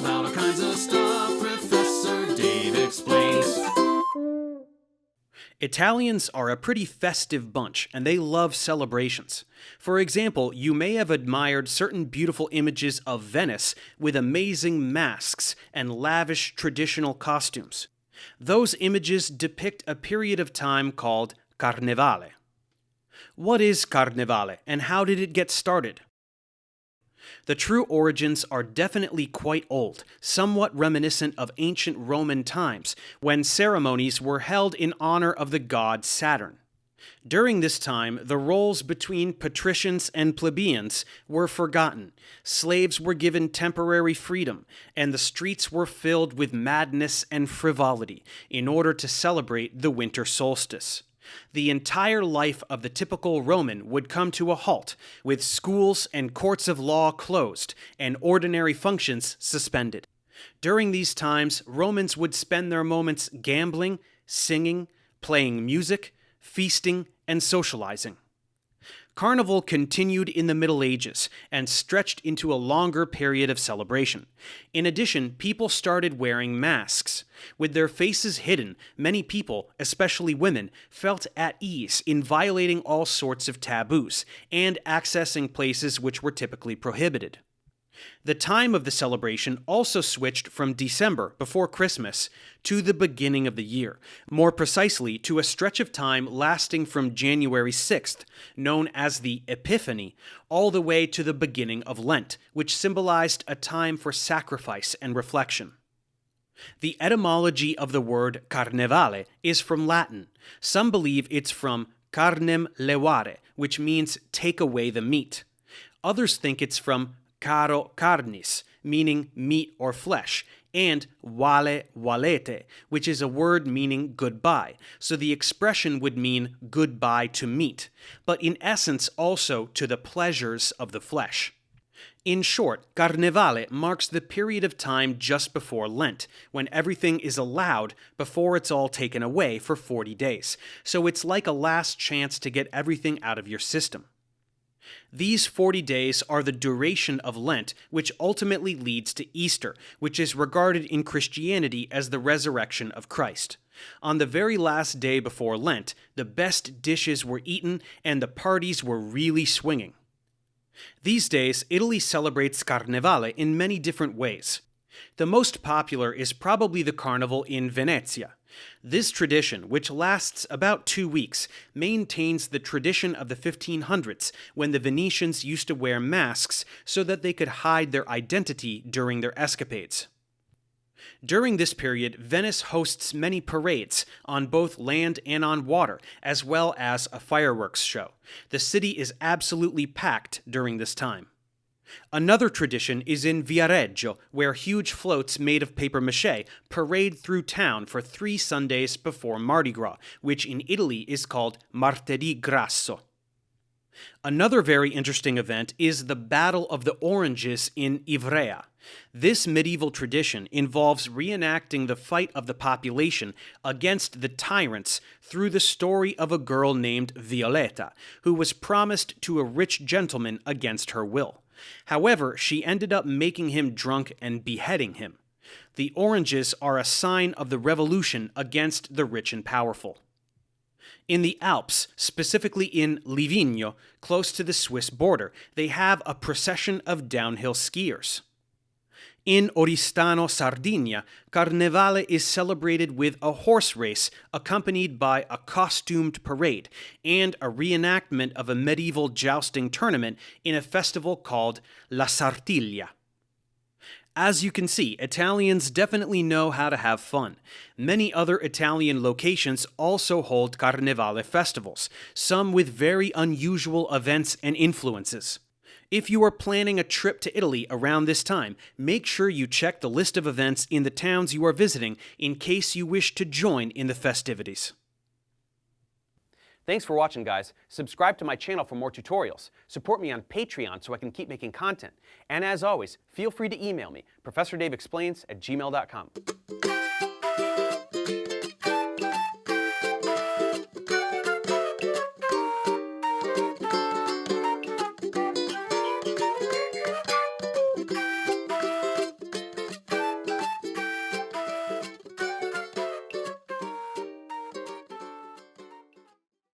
about all kinds of stuff. Professor Dave explains. Italians are a pretty festive bunch, and they love celebrations. For example, you may have admired certain beautiful images of Venice with amazing masks and lavish traditional costumes. Those images depict a period of time called Carnevale. What is Carnevale, and how did it get started? The true origins are definitely quite old, somewhat reminiscent of ancient Roman times, when ceremonies were held in honor of the god Saturn. During this time, the roles between patricians and plebeians were forgotten, slaves were given temporary freedom, and the streets were filled with madness and frivolity in order to celebrate the winter solstice. The entire life of the typical Roman would come to a halt, with schools and courts of law closed and ordinary functions suspended. During these times, Romans would spend their moments gambling, singing, playing music, feasting, and socializing. Carnival continued in the Middle Ages and stretched into a longer period of celebration. In addition, people started wearing masks. With their faces hidden, many people, especially women, felt at ease in violating all sorts of taboos and accessing places which were typically prohibited. The time of the celebration also switched from December, before Christmas, to the beginning of the year, more precisely to a stretch of time lasting from January 6th, known as the Epiphany, all the way to the beginning of Lent, which symbolized a time for sacrifice and reflection. The etymology of the word Carnevale is from Latin. Some believe it's from carnem levare, which means take away the meat. Others think it's from caro carnis, meaning meat or flesh, and vale valete, which is a word meaning goodbye, so the expression would mean goodbye to meat, but in essence also to the pleasures of the flesh. In short, Carnevale marks the period of time just before Lent, when everything is allowed before it's all taken away for 40 days, so it's like a last chance to get everything out of your system. These 40 days are the duration of Lent, which ultimately leads to Easter, which is regarded in Christianity as the resurrection of Christ. On the very last day before Lent, the best dishes were eaten and the parties were really swinging. These days, Italy celebrates Carnevale in many different ways. The most popular is probably the carnival in Venezia. This tradition, which lasts about 2 weeks, maintains the tradition of the 1500s, when the Venetians used to wear masks so that they could hide their identity during their escapades. During this period, Venice hosts many parades, on both land and on water, as well as a fireworks show. The city is absolutely packed during this time. Another tradition is in Viareggio, where huge floats made of papier-mâché parade through town for 3 Sundays before Mardi Gras, which in Italy is called Martedì Grasso. Another very interesting event is the Battle of the Oranges in Ivrea. This medieval tradition involves reenacting the fight of the population against the tyrants through the story of a girl named Violetta, who was promised to a rich gentleman against her will. However, she ended up making him drunk and beheading him. The oranges are a sign of the revolution against the rich and powerful. In the Alps, specifically in Livigno, close to the Swiss border, they have a procession of downhill skiers. In Oristano, Sardinia, Carnevale is celebrated with a horse race accompanied by a costumed parade and a reenactment of a medieval jousting tournament in a festival called La Sartiglia. As you can see, Italians definitely know how to have fun. Many other Italian locations also hold Carnevale festivals, some with very unusual events and influences. If you are planning a trip to Italy around this time, make sure you check the list of events in the towns you are visiting in case you wish to join in the festivities. Thanks for watching, guys. Subscribe to my channel for more tutorials. Support me on Patreon so I can keep making content. And as always, feel free to email me, ProfessorDaveExplains@gmail.com.